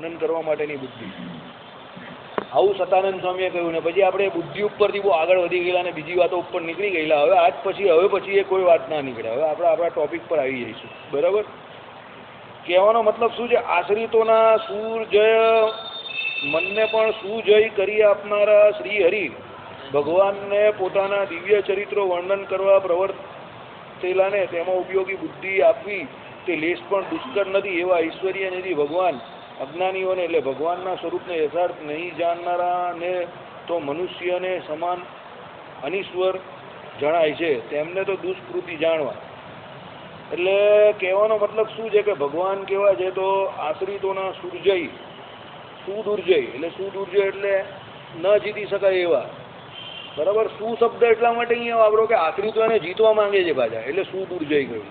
વર્ણન કરવા માટેની બુદ્ધિ. આવું સતાનંદ સ્વામીએ કહ્યું. ને પછી આપણે બુદ્ધિ ઉપરથી બહુ આગળ વધી ગયેલા અને બીજી વાતો ઉપર નીકળી ગયેલા. હવે પછી એ કોઈ વાત ના નીકળે. હવે આપણે આપણા ટોપિક પર આવી જઈશું. બરાબર. કહેવાનો મતલબ શું છે? આશ્રિતોના સૂરજય મનને પણ સુજય કરી આપનારા શ્રી હરિ ભગવાનને પોતાના દિવ્ય ચરિત્રો વર્ણન કરવા પ્રવર્તેલાને તેમાં ઉપયોગી બુદ્ધિ આપવી તે લેશ પણ દુષ્કર નથી. એવા ઈશ્વરીય નિધિ ભગવાન અજ્ઞાનીઓને એટલે ભગવાનના સ્વરૂપને યથાર્થ નહીં જાણનારાને તો મનુષ્યને સમાન અનીશ્વર જણાય છે, તેમને તો દુષ્કૃતિ જાણવા. એટલે કહેવાનો મતલબ શું છે કે ભગવાન કેવા છે તો આશ્રિતોના સુરજય, સુદુર્જય એટલે સુદુર્જય એટલે ન જીતી શકાય એવા. બરાબર. શું શબ્દ એટલા માટે અહીંયા વાપરો કે આશ્રિતોને જીતવા માંગે છે પાછા, એટલે સુદુર્જય કહ્યું.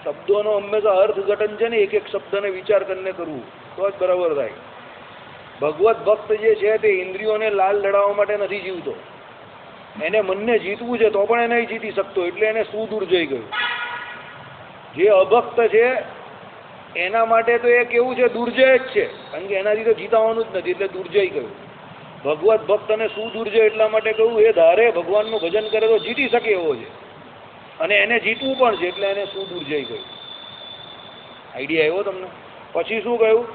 શબ્દોનો હંમેશા અર્થઘટન છે ને, એક એક શબ્દને વિચાર કરીને કરવું તો જ બરાબર થાય. ભગવત ભક્ત જે છે તે ઇન્દ્રિયોને લાલ લડાવવા માટે નથી જીવતો, એને મનને જીતવું છે તો પણ એને નહીં જીતી શકતો, એટલે એને સુદુર્જય કહ્યું. જે અભક્ત છે એના માટે તો એ કેવું છે? દુર્જય જ છે, કારણ કે એનાથી તો જીતાવાનું જ નથી, એટલે દુર્જય કહ્યું. ભગવત ભક્ત અને સુદુર્જય એટલા માટે કહ્યું એ ધારે ભગવાનનું ભજન કરે તો જીતી શકે એવો છે, અને એને જીતવું પણ છે, એટલે એને સુદુર્જય કહ્યું. આઈડિયા આવ્યો તમને? પછી શું કહ્યું?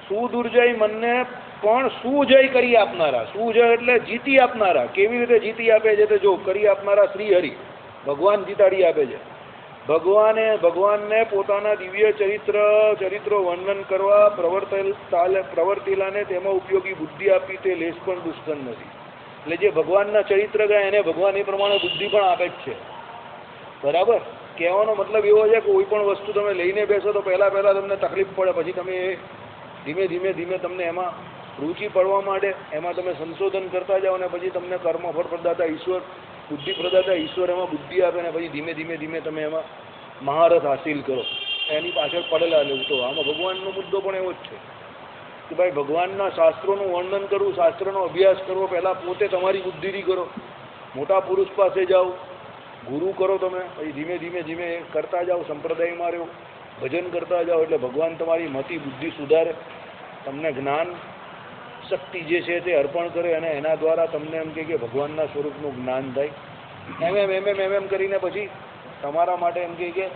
સુદુર્જય મનને પણ સુજય કરી આપનારા. સુજય એટલે જીતી આપનારા. કેવી રીતે જીતી આપે છે? તો જો કરી આપનારા શ્રી હરિ ભગવાન જીતાડી આપે છે. ભગવાનને પોતાના દિવ્ય ચરિત્રો વર્ણન કરવા પ્રવર્તેલાને તેમાં ઉપયોગી બુદ્ધિ આપી તે લેશ પણ દુષ્કર નથી. એટલે જે ભગવાનના ચરિત્ર ગાય એને ભગવાન એ પ્રમાણે બુદ્ધિ પણ આપે જ છે. બરાબર. કહેવાનો મતલબ એવો છે કે કોઈ પણ વસ્તુ તમે લઈને બેસો તો પહેલાં તમને તકલીફ પડે, પછી તમે ધીમે તમને એમાં રુચિ પડવા માંડે, એમાં તમે સંશોધન કરતા જાઓ અને પછી તમને કર્મફળ પ્રદાતા ઈશ્વર, બુદ્ધિ પ્રદાતા ઈશ્વર એમાં બુદ્ધિ આપે ને પછી ધીમે તમે એમાં મહારથ હાસિલ કરો. એની પાછળ પડેલા લેવું. તો આમાં ભગવાનનો મુદ્દો પણ એવો જ છે કે ભાઈ ભગવાનના શાસ્ત્રોનું વર્ણન કરવું, શાસ્ત્રનો અભ્યાસ કરવો, પહેલાં પોતે તમારી બુદ્ધિથી કરો, મોટા પુરુષ પાસે જાઓ, ગુરુ કરો તમે, પછી ધીમે કરતા જાઓ, સંપ્રદાયમાં રહ્યો, ભજન કરતા જાઓ, એટલે ભગવાન તમારી મતિ બુદ્ધિ સુધારે, તમને જ્ઞાન શક્તિ જે છે તે અર્પણ કરે અને એના દ્વારા તમને એમ કે ભગવાનના સ્વરૂપનું જ્ઞાન થાય. એમ કરીને પછી તમારા માટે એમ કે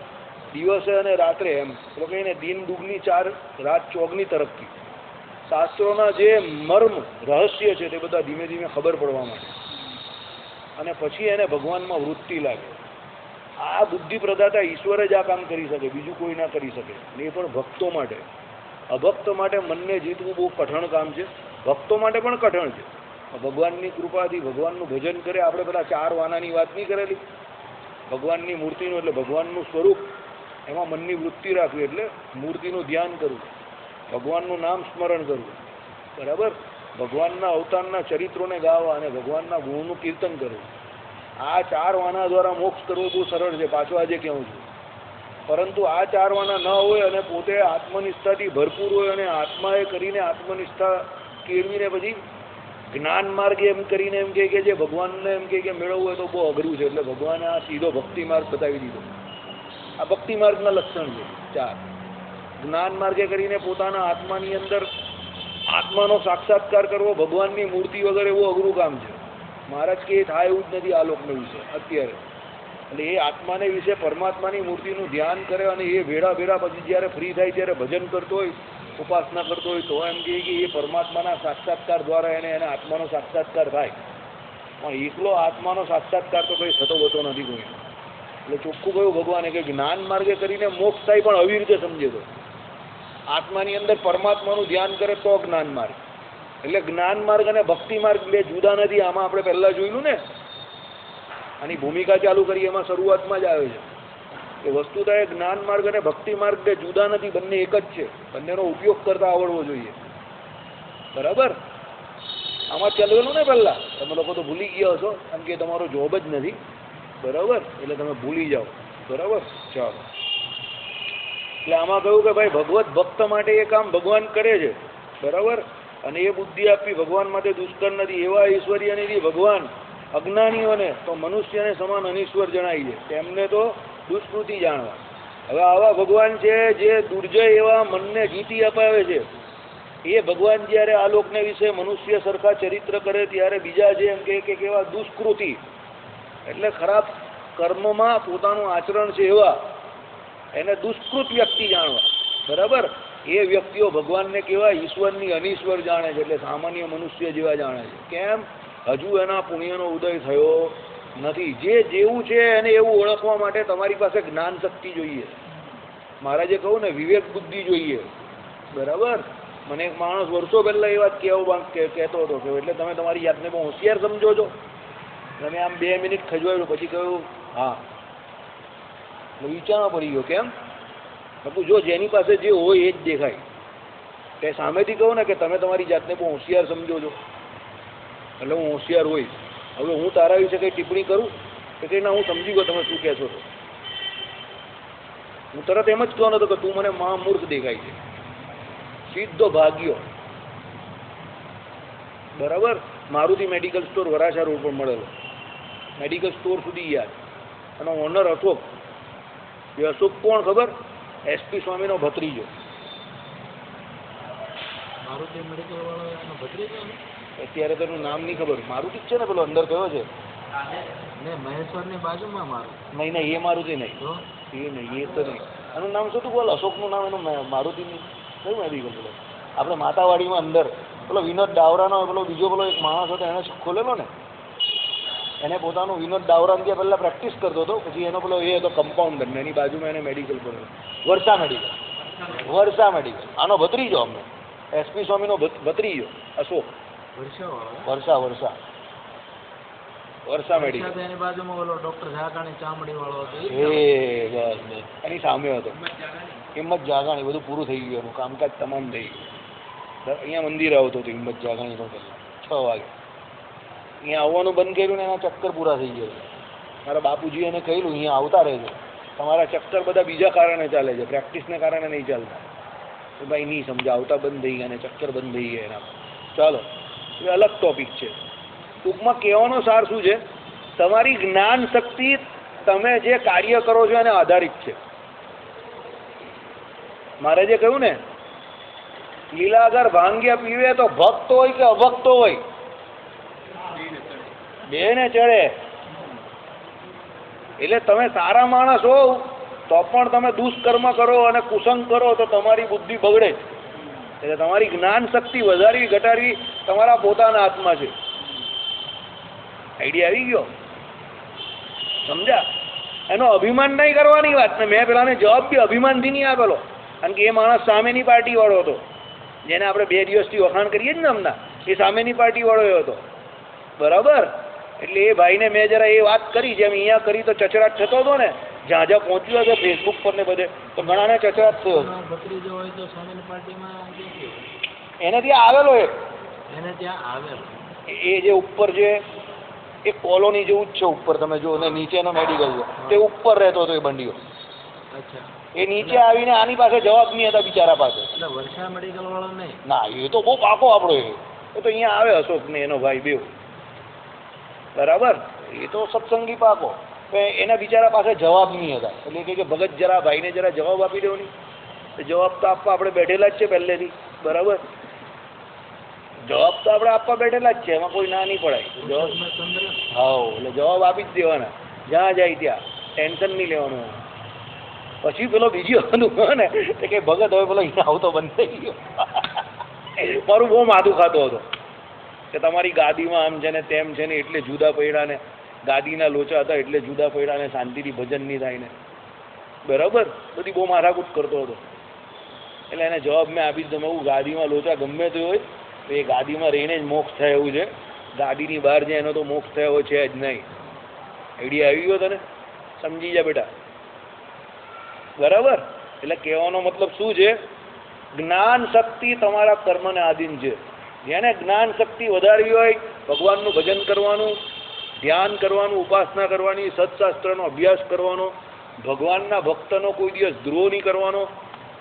દિવસે અને રાત્રે એમ એટલે કહીને દિન દુગની 4 રાત 14ની તરફથી શાસ્ત્રોના જે મર્મ રહસ્ય છે તે બધા ધીમે ખબર પડવા માંડે અને પછી એને ભગવાનમાં વૃત્તિ લાગે. આ બુદ્ધિ પ્રદાતા ઈશ્વર જ આ કામ કરી શકે, બીજું કોઈ ના કરી શકે. એ પણ ભક્તો માટે. અભક્ત માટે મનને જીતવું બહુ કઠણ કામ છે, ભક્તો માટે પણ કઠણ છે. ભગવાનની કૃપાથી ભગવાનનું ભજન કરે. આપણે પેલા 4 વાનાની વાત નહીં કરેલી? ભગવાનની મૂર્તિનું એટલે ભગવાનનું સ્વરૂપ, એમાં મનની વૃત્તિ રાખવી, એટલે મૂર્તિનું ધ્યાન કરવું, ભગવાનનું નામ સ્મરણ કરવું. બરાબર. ભગવાનના અવતારના ચરિત્રોને ગાવા અને ભગવાનના ગુણનું કીર્તન કરવું. આ 4 વાના દ્વારા મોક્ષ કરવો બહુ સરળ છે, પાછો આજે કહું છું. પરંતુ આ 4 વાના ન હોય અને પોતે આત્મનિષ્ઠાથી ભરપૂર હોય અને આત્માએ કરીને આત્મનિષ્ઠા કેળવીને પછી જ્ઞાન માર્ગ એમ કરીને એમ કે જે ભગવાનને એમ કે મેળવવું હોય તો બહુ અઘરું છે. એટલે ભગવાને આ સીધો ભક્તિ માર્ગ બતાવી દીધો. આ ભક્તિ માર્ગના લક્ષણ છે 4. જ્ઞાન માર્ગે કરીને પોતાના આત્માની અંદર આત્માનો સાક્ષાત્કાર કરવો ભગવાનની મૂર્તિ વગર એવું અઘરું કામ છે. મહારાજ કે એ થાય એવું જ નથી આ લોકને વિશે અત્યારે. એટલે એ આત્માને વિશે પરમાત્માની મૂર્તિનું ધ્યાન કરે અને એ ભેળા પછી જ્યારે ફ્રી થાય ત્યારે ભજન કરતો હોય, ઉપાસના કરતો હોય તો એમ કહે કે એ પરમાત્માના સાક્ષાત્કાર દ્વારા એને આત્માનો સાક્ષાત્કાર થાય. પણ એકલો આત્માનો સાક્ષાત્કાર તો કંઈ થતો હોતો નથી કોઈ. એટલે ચોખ્ખું કહ્યું ભગવાને કે જ્ઞાન માર્ગે કરીને મોક્ષ થાય, પણ આવી રીતે સમજે તો આત્માની અંદર પરમાત્માનું ધ્યાન કરે તો જ્ઞાન માર્ગ. એટલે જ્ઞાન માર્ગ અને ભક્તિ માર્ગ 2 જુદા નથી. આમાં આપણે પહેલાં જોયેલું ને, આની ભૂમિકા ચાલુ કરી એમાં શરૂઆતમાં જ આવે છે કે વસ્તુતા એ જ્ઞાન માર્ગ અને ભક્તિ માર્ગ 2 જુદા નથી, બંને એક જ છે. બંનેનો ઉપયોગ કરતા આવડવો જોઈએ. બરાબર. આમાં ચાલવેલું ને પહેલાં તમે લોકો તો ભૂલી ગયા હશો, કેમ કે તમારો જોબ જ નથી. બરાબર. એટલે તમે ભૂલી જાઓ. બરાબર. ચાલો. એટલે આમાં કહ્યું કે ભાઈ ભગવત ભક્ત માટે એ કામ ભગવાન કરે છે. બરાબર. અને એ બુદ્ધિ આપવી ભગવાન માટે દુષ્કર નથી. એવા ઈશ્વરીય નિધિ ભગવાન અજ્ઞાનીઓને તો મનુષ્યને સમાન અનીશ્વર જણાય છે, તેમને તો દુષ્કૃતિ જાણવા. હવે આવા ભગવાન છે જે દુર્જય એવા મનને જીતી અપાવે છે. એ ભગવાન જ્યારે આ લોકને વિશે મનુષ્ય સરખા ચરિત્ર કરે ત્યારે બીજા જે એમ કે કેવા દુષ્કૃતિ એટલે ખરાબ કર્મમાં પોતાનું આચરણ છે એવા એને દુષ્કૃત વ્યક્તિ જાણવા. બરાબર? એ વ્યક્તિઓ ભગવાનને કેવા ઈશ્વરની અનીશ્વર જાણે છે, એટલે સામાન્ય મનુષ્ય જેવા જાણે છે. કેમ? હજુ એના પુણ્યનો ઉદય થયો નથી. જે જેવું છે એને એવું ઓળખવા માટે તમારી પાસે જ્ઞાન શક્તિ જોઈએ. મહારાજે કહું ને, વિવેક બુદ્ધિ જોઈએ. બરાબર? મને એક માણસ વર્ષો પહેલાં એ વાત કહેતો હતો કે એટલે તમે તમારી જાતને બહુ હોશિયાર સમજો છો. તમે આમ 2 મિનિટ ખજવાયું, પછી કહ્યું હા. વિચારવા પડી ગયો. કેમ? જો જેની પાસે જે હોય એ જ દેખાય. તે સામેથી કહું ને કે તમે તમારી જાતને બહુ હોશિયાર સમજો છો, એટલે હું હોશિયાર હોઈશ. હવે હું તારા વિશે કંઈ ટિપ્પણી કરું કે કંઈ ના, હું સમજી ગયો તમે શું કહેશો છો. હું તરત એમ જ કહેવાનો હતો કે તું મને મહામૂર્ખ દેખાય છે. સીધો ભાગ્યો. બરાબર? Maruti medical store Varachha road પર મળેલો. મેડિકલ સ્ટોર સુધી યાદ. અને ઓનર અશોક. એ અશોક કોણ ખબર? એસપી સ્વામીનો ભત્રીજો. અત્યારે તેનું નામ નહીં ખબર. મારુતિ જ છે ને, પેલો અંદર કયો છે? મહેશ્વરની બાજુમાં મારું. નહીં, એ મારુતિ નહીં. એ નહીં, એ તો નહીં. એનું નામ શું તું બોલ? અશોકનું નામ એનું મારુતિ નહીં. કયું મેડિકલ? પેલો આપણે માતાવાડીમાં અંદર પેલો વિનોદ ડાવરાનો પેલો બીજો પેલો એક માણસ હતો, એને ખોલેલો ને. એને પોતાનું વિનોદ ડાવરાને ત્યાં પહેલાં પ્રેક્ટિસ કરતો હતો, પછી એનો પેલો એ હતો કમ્પાઉન્ડર ને એની બાજુમાં એને મેડિકલ કરેલો. વર્ષા મેડિકલ. આનો ભત્રીજો અમને એસપી સ્વામીનો ભત્રીજો અશોક. વર્ષા મેડિકલ એની બાજુમાં ઓલો ડોક્ટર ઝાકાણી ચામડી વાળો હતો. બસ એની સામે હતો. હિંમત જાગાણી. બધું પૂરું થઈ ગયું, એનું કામકાજ તમામ થઈ ગયું. અહીંયા મંદિર આવતો હતો હિંમત જાગાણીનો પહેલાં 6 વાગે. અહીંયા આવવાનું બંધ કર્યું ને એના ચક્કર પૂરા થઈ ગયા. મારા બાપુજી એને કહ્યું અહીંયા આવતા રહેજો, તમારા ચક્કર બધા બીજા કારણે ચાલે છે, પ્રેક્ટિસને કારણે નહીં ચાલતા. તો ભાઈ નહીં સમજા, આવતા બંધ થઈ ગયા અને ચક્કર બંધ થઈ ગયા એના. ચાલો, એ અલગ ટોપિક છે. ટૂંકમાં કહેવાનો સાર શું છે? તમારી જ્ઞાન શક્તિ તમે જે કાર્ય કરો છો એને આધારિત છે. મારે જે કહ્યું ને, લીલા અગર ભાંગ્ય પીવે તો ભક્ત હોય કે અભક્ત હોય, બેને ચડે. એટલે તમે સારા માણસ હોવ તો પણ તમે દુષ્કર્મ કરો અને કુસંગ કરો તો તમારી બુદ્ધિ બગડે જ. એટલે તમારી જ્ઞાન શક્તિ વધારવી ઘટાડવી તમારા પોતાના હાથમાં છે. આઈડિયા આવી ગયો? સમજ્યા? એનો અભિમાન નહીં કરવાની વાત ને. મેં પેલાને જવાબ બી અભિમાનથી નહીં આપેલો, કારણ કે એ માણસ સામેની પાર્ટી વાળો હતો, જેને આપણે 2 દિવસથી વખાણ કરીએ જ ને હમણાં. એ સામેની પાર્ટી વાળો એ હતો. બરાબર? એટલે એ ભાઈને મેં જરા એ વાત કરી, જેમ અહીંયા કરી તો ચચરાટ થતો હતો ને, જ્યાં જ્યાં પહોંચ્યો હતો ફેસબુક પર ને બધે, તો ઘણાને ચચરાટ થયો. એને ત્યાં આવેલો એ જે ઉપર છે એ કોલોની જેવું જ છે ઉપર, તમે જો ને નીચેનો મેડિકલ છે તે ઉપર રહેતો હતો એ બંડીઓ. એ નીચે આવીને આની પાસે જવાબ નહીં હતા બિચારા પાસે. વર્ષા મેડિકલ વાળો નહીં ના, એ તો બહુ પાકો આપણો. એ તો અહીંયા આવે અશોક ને એનો ભાઈ બેવ. બરાબર? એ તો સત્સંગી પાકો. એના બિચારા પાસે જવાબ નહીં હતા. એટલે કે ભગત જરા ભાઈને જરા જવાબ આપી દો નહીં. જવાબ તો આપવા આપણે બેઠેલા જ છે પહેલેથી. બરાબર? જવાબ તો આપણે આપવા બેઠેલા જ છે, એમાં કોઈ ના નહીં પડાય. જવાબ હા, એટલે જવાબ આપી જ દેવાના જ્યાં જાય ત્યાં. ટેન્શન નહીં લેવાનું. પછી પેલો બીજો હતું ને કે ભગત હવે પેલો અહીંયા આવતો બંધ થઈ ગયો. મારું બહુ માથું ખાતો હતો કે તમારી ગાદીમાં આમ છે ને તેમ છે ને એટલે જુદા પડ્યા ને, ગાદીના લોચા હતા એટલે જુદા પડ્યા ને, શાંતિથી ભજન નહીં થાય ને. બરાબર? બધી બહુ માથાકૂટ કરતો હતો. એટલે એને જવાબ મેં આપી દીધો. હું ગાદીમાં લોચા ગમે તે હોય તો એ ગાદીમાં રહીને જ મોક્ષ થાય એવું છે. ગાદીની બહાર જાય એનો તો મોક્ષ થયો છે જ નહીં. આઈડિયા આવી ગયો તને? સમજી જા બેટા. બરાબર? એટલે કહેવાનો મતલબ શું છે? જ્ઞાન શક્તિ તમારા કર્મને આધીન છે. જેને જ્ઞાન શક્તિ વધારવી હોય, ભગવાનનું ભજન કરવાનું, ધ્યાન કરવાનું, ઉપાસના કરવાની, સત્શાસ્ત્રનો અભ્યાસ કરવાનો, ભગવાનના ભક્તનો કોઈ દિવસ દ્રોહ નહીં કરવાનો,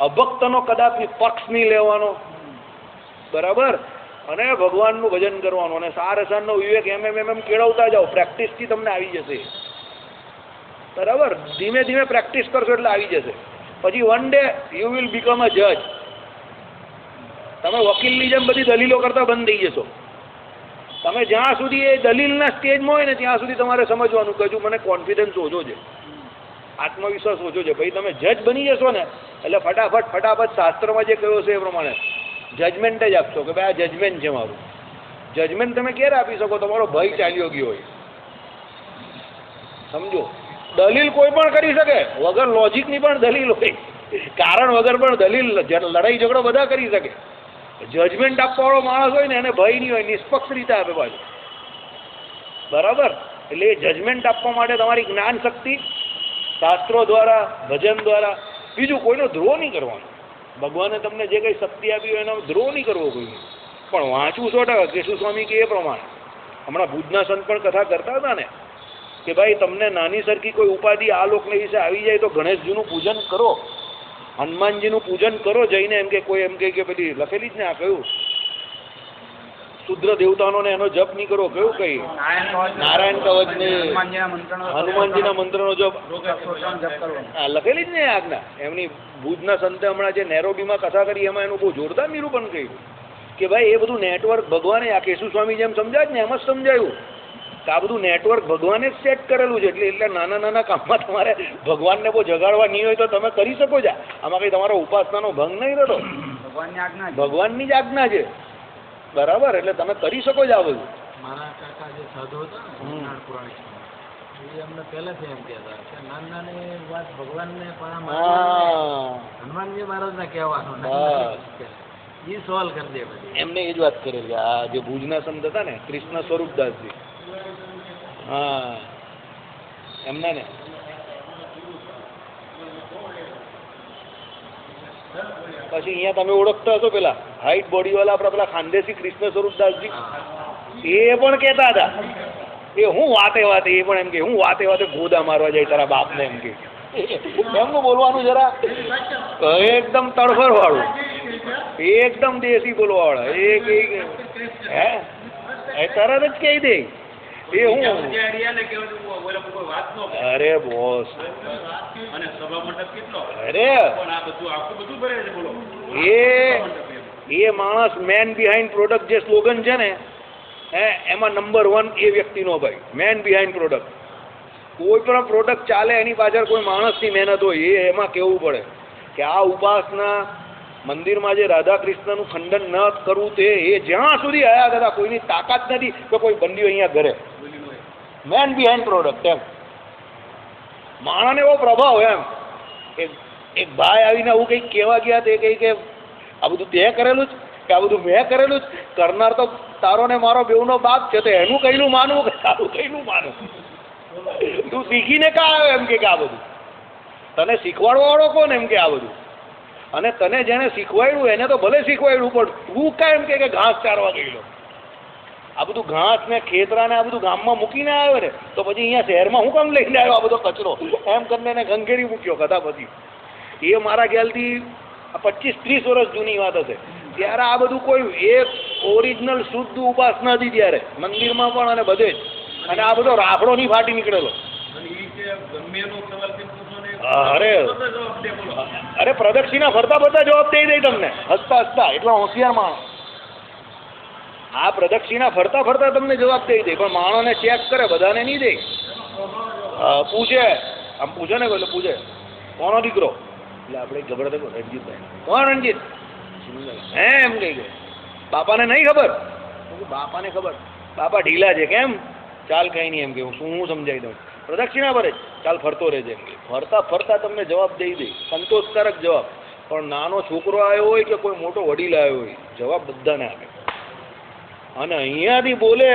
અભક્તનો કદાપી પક્ષ નહીં લેવાનો. બરાબર? અને ભગવાનનું ભજન કરવાનું અને સાર અસારનો વિવેક એમ કેળવતા જાઓ. પ્રેક્ટિસથી તમને આવી જશે. બરાબર? ધીમે ધીમે પ્રેક્ટિસ કરશો એટલે આવી જશે. પછી one day you will become a જજ. તમે વકીલની જેમ બધી દલીલો કરતા બંધ થઈ જશો. તમે જ્યાં સુધી એ દલીલના સ્ટેજમાં હોય ને ત્યાં સુધી તમારે સમજવાનું કે હજુ મને કોન્ફિડન્સ ઓછો છે, આત્મવિશ્વાસ ઓછો છે. ભાઈ તમે જજ બની જશો ને એટલે ફટાફટ શાસ્ત્રમાં જે કહ્યું છે એ પ્રમાણે જજમેન્ટ જ આપશો કે ભાઈ આ જજમેન્ટ છે મારું. જજમેન્ટ તમે ક્યારે આપી શકો? તમારો ભય ચાલ્યો ગયો હોય. સમજો, દલીલ કોઈ પણ કરી શકે, વગર લોજિકની પણ દલીલ હોય, કારણ વગર પણ દલીલ, લડાઈ ઝઘડો બધા કરી શકે. જજમેન્ટ આપવાવાળો માણસ હોય ને એને ભય નહીં હોય, નિષ્પક્ષ રીતે આપે પાછું. બરાબર? એટલે એ જજમેન્ટ આપવા માટે તમારી જ્ઞાન શક્તિ શાસ્ત્રો દ્વારા, ભજન દ્વારા, બીજું કોઈનો દ્રોહ નહીં કરવાનો. ભગવાને તમને જે કંઈ શક્તિ આપી હોય એનો દ્રોહ નહીં કરવો કોઈને, પણ વાંચવું 100%. કેશુ સ્વામી કે એ પ્રમાણે હમણાં ભુજના સંત પણ કથા કરતા હતા ને કે ભાઈ તમને નાની સરખી કોઈ ઉપાધિ આ લોકને વિશે આવી જાય તો ગણેશજીનું પૂજન કરો, હનુમાનજીનું પૂજન કરો જઈને. એમ કે કોઈ એમ કે પેલી લખેલી જ ને આ કયું શુદ્ર દેવતાનો ને એનો જપ નહીં કરો, કયું કઈ નારાયણ કવચ ને હનુમાનજીના મંત્રનો જપ લખેલી જ ને આજ્ઞા. એમની ભુજના સંતે હમણાં જે નેરોબીમાં કથા કરી એમાં એનું બહુ જોરદાર નિરૂપણ કર્યું કે ભાઈ એ બધું નેટવર્ક ભગવાને, આ કેશુ સ્વામી જેમ સમજાય ને એમ જ સમજાયું કે આ બધું નેટવર્ક ભગવાને જ સેટ કરેલું છે. એટલે નાના નાના કામમાં તમારે ભગવાનને બહુ જગાડવા નહીં હોય તો તમે કરી શકો છો. આમાં કંઈ તમારો ઉપાસનાનો ભંગ નહીં રહેતો, ભગવાનની જ આજ્ઞા છે. બરાબર? એટલે તમે કરી શકો છો આ બધું. મારા કાકા જે સાધુ હતા ને પુરાણી, એ અમને પહેલેથી એમ કહેતા કે નાની નાની વાત ભગવાનને પણ હનુમાનજી મહારાજને કહેવાનું એ સોલ્વ કરી દે. પછી એમને એ જ વાત કરેલી. આ જે ભુજના સંત હતા ને કૃષ્ણ સ્વરૂપદાસજી, હા એમને ને પછી અહીંયા તમે ઓળખતા હશો પેલા હાઈટ બોડી વાળા આપણા પેલા ખાનદેશી કૃષ્ણ સ્વરૂપદાસજી, એ પણ કહેતા હતા એ હું વાતે એ પણ એમ કે હું વાતે ગોદા મારવા જાય તારા બાપને, એમ કે એમનું બોલવાનું જરા એકદમ તડફર વાળું, એકદમ દેશી બોલવા વાળા. એ કે હે એ તરત જ કહી દે એ હું અરે બોસ અરે એ માણસ મેન બિહાઇન્ડ પ્રોડક્ટ જે સ્લોગન છે ને એમાં નંબર 1 એ વ્યક્તિનો ભાઈ, મેન બિહાઇન્ડ પ્રોડક્ટ. કોઈ પણ પ્રોડક્ટ ચાલે એની પાછળ કોઈ માણસની મહેનત હોય. એ એમાં કહેવું પડે કે આ ઉપાસના મંદિરમાં જે રાધા કૃષ્ણનું ખંડન ન કરવું તે એ જ્યાં સુધી હયા હતા કોઈની તાકાત નથી કે કોઈ બંધ્યો અહીંયા ઘરે. મેન બિહાઇન્ડ પ્રોડક્ટ એમ માણસને એવો પ્રભાવ એમ. એક ભાઈ આવીને આવું કંઈક કહેવા ગયા તે કહી કે આ બધું તે કરેલું જ કે આ બધું મેં કરેલું જ, કરનાર તો તારો ને મારો બેઉનો બાપ છે, તો એનું કહેલું માનવું કે તારું કહેલું માનવું? તું શીખીને કા આવ્યો એમ કે આ બધું તને શીખવાડવા વાળો કોણ એમ કે આ બધું? અને તને જેને શીખવાડ્યું એને તો ભલે શીખવાડ્યું પણ તું કાં એમ કે ઘાસ ચારવા ગયેલો? આ બધું ઘાસ ને ખેતરા ને આ બધું ગામમાં મૂકીને આવ્યો ને તો પછી અહીંયા શહેરમાં હું કામ લઈને આવ્યો આ બધો કચરો? એમ કરીને એને ગંગેરી મૂક્યો કથા પછી. એ મારા ખ્યાલથી 25-30 વર્ષ જૂની વાત હશે. ત્યારે આ બધું કોઈ એક ઓરિજિનલ શુદ્ધ ઉપાસના હતી ત્યારે મંદિરમાં પણ અને બધે જ. અને આ બધો રાફડો નહીં ફાટી નીકળેલો. અરે પ્રદક્ષિણા ફરતા જવાબ દઈ દે તમને હસતા એટલા હોશિયાર માણસ. આ પ્રદક્ષિણા ફરતા તમને જવાબ દઈ દે, પણ માણસને ચેક કરે, બધાને નહીં દે. પૂછે આમ પૂછે ને એટલે પૂછે કોનો દીકરો? એટલે આપણે ગભરાતા રણજીતભાઈ. કોણ રણજીત? હે એમ કહી ગયો. બાપાને નહીં ખબર? બાપાને ખબર. બાપા ઢીલા છે. કેમ? ચાલ કંઈ નહીં એમ કે હું સમજાવી દઉં. પ્રદક્ષિણા ભરે ચાલ ફરતો રહેજે એમ કે. ફરતા તમને જવાબ દઈ દે, સંતોષકારક જવાબ. પણ નાનો છોકરો આવ્યો હોય કે કોઈ મોટો વડીલ આવ્યો હોય જવાબ બધાને આપે. અને અહીંયાથી બોલે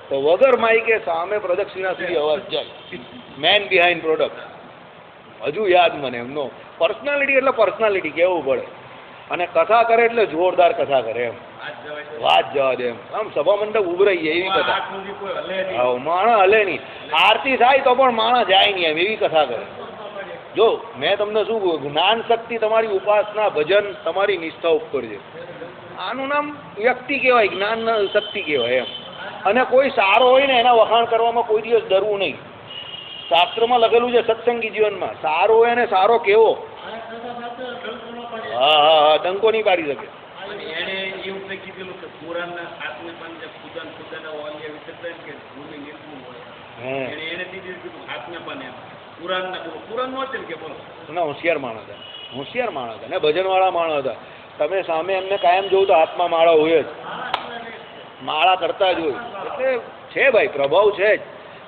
તો વગર માઈકે સામે પ્રદક્ષિણા સુધી અવાજ જાય. Man behind product. હજુ યાદ મને એમનો પર્સનાલિટી એટલે પર્સનાલિટી કહેવું પડે. અને કથા કરે એટલે જોરદાર કથા કરે એમ, વાત જવા દે એમ. આમ સભા મંડપ ઉભરાઈ જાય એવી કથા. હા માણસ હલે નહીં. આરતી થાય તો પણ માણસ જાય નહીં એમ એવી કથા કરે. જો મેં તમને શું કહ્યું, જ્ઞાન શક્તિ તમારી ઉપાસના ભજન તમારી નિષ્ઠા ઉપર છે. આનું નામ વ્યક્તિ કહેવાય, જ્ઞાન શક્તિ કહેવાય એમ. અને કોઈ સારો હોય ને એના વખાણ કરવામાં કોઈ દિવસ ડરવું નહીં. શાસ્ત્રમાં લખેલું છે સત્સંગી જીવનમાં, સારો હોય અને સારો કેવો હા હા હા, ડંકો નહીં પાડી શકે. અને એણે એવું કંઈ કીધેલું કે પુરાણના સાતને પણ જે પૂજાના વાલ્ય વિશે કે ભૂમિ નિર્મૂળ હોય. હે એને કીધું હાથને પણ એમ પુરાણ નો છે કે બોલો. ના, હોશિયાર માણસ હતા, હોશિયાર માણસ હતા ને ભજનવાળા માણસ હતા. તમે સામે એમને કાયમ જોવું તો હાથમાં માળા હોય જ, માળા કરતા જ હોય. એટલે છે ભાઈ, પ્રભાવ છે જ.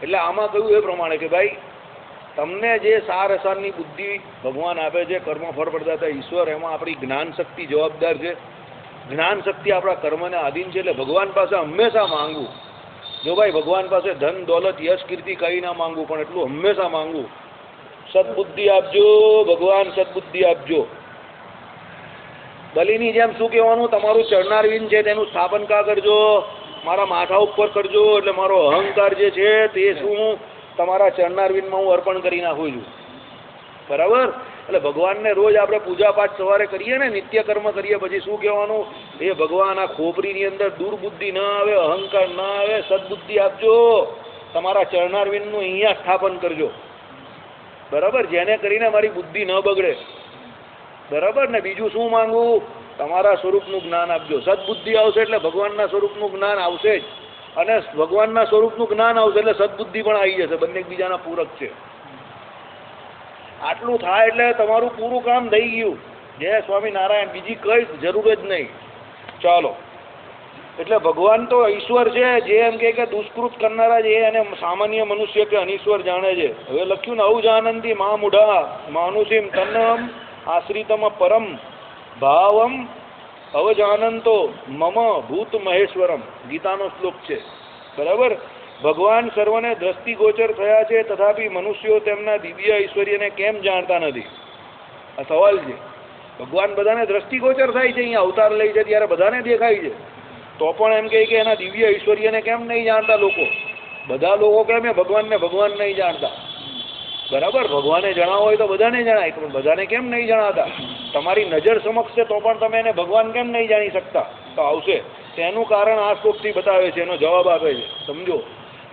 એટલે આમાં કહ્યું એ પ્રમાણે કે ભાઈ તમને જે સાર અસારની બુદ્ધિ ભગવાન આપે છે, કર્મફળ પ્રદાતા ઈશ્વર, એમાં આપણી જ્ઞાન શક્તિ જવાબદાર છે. જ્ઞાન શક્તિ આપણા કર્મને આધીન છે. એટલે ભગવાન પાસે હંમેશા માંગવું. જો ભાઈ ભગવાન પાસે ધન દોલત યશ કીર્તિ કંઈ ના માંગવું, પણ એટલું હંમેશા માંગવું, સદબુદ્ધિ આપજો ભગવાન, સદબુદ્ધિ આપજો. બલિની જેમ શું કહેવાનું, તમારું ચરનાર વિન છે તેનું સ્થાપન કા કરજો, મારા માથા ઉપર કરજો. એટલે મારો અહંકાર જે છે તે શું તમારા ચરનાર વિનમાં હું અર્પણ કરી નાખું છું. બરાબર. એટલે ભગવાનને રોજ આપણે પૂજાપાઠ સવારે કરીએ ને, નિત્ય કર્મ કરીએ, પછી શું કહેવાનું, એ ભગવાન આ ખોપરીની અંદર દુર્બુદ્ધિ ન આવે, અહંકાર ન આવે, સદબુદ્ધિ આપજો, તમારા ચરનાર વિનનું અહીંયા સ્થાપન કરજો. બરાબર. જેને કરીને મારી બુદ્ધિ ન બગડે. બરાબર ને. બીજું શું માંગવું, તમારા સ્વરૂપનું જ્ઞાન આપજો. સદબુદ્ધિ આવશે એટલે ભગવાનના સ્વરૂપનું જ્ઞાન આવશે જ, અને ભગવાનના સ્વરૂપનું જ્ઞાન આવશે એટલે સદબુદ્ધિ પણ આવી જશે. બંને એકબીજાના પૂરક છે. આટલું થાય એટલે તમારું પૂરું કામ થઈ ગયું. જય સ્વામિનારાયણ. બીજી કઈ જરૂર જ નહીં. ચાલો. એટલે ભગવાન તો ઈશ્વર છે. જે એમ કે દુષ્કૃત કરનારા છે અને સામાન્ય મનુષ્ય કે અનીશ્વર જાણે છે. હવે લખ્યું ને, ઔજાનંતી મા મૂઢા માનુષીમ તન્નમ આશ્રિતમ પરમ ભાવમ અવજાનંતો મમ ભૂત મહેશ્વરમ. ગીતાનો શ્લોક છે. બરાબર. ભગવાન સર્વને દ્રષ્ટિગોચર થયા છે, તથાપી મનુષ્યો તેમના દિવ્ય ઐશ્વર્યને કેમ જાણતા નથી? આ સવાલ છે. ભગવાન બધાને દ્રષ્ટિગોચર થાય છે, અહીંયા અવતાર લે છે ત્યારે બધાને દેખાય છે, તો પણ એમ કહે કે એના દિવ્ય ઐશ્વર્યને કેમ નહીં જાણતા લોકો? બધા લોકો કેમ ભગવાનને ભગવાન નહીં જાણતા? બરાબર. ભગવાને જણાવો હોય તો બધાને જણાય, પણ બધાને કેમ નહીં જણાતા? તમારી નજર સમક્ષ છે તો પણ તમે એને ભગવાન કેમ નહીં જાણી શકતા? તો આવશે. તેનું કારણ આ શ્લોકથી બતાવે છે, એનો જવાબ આપે છે. સમજો.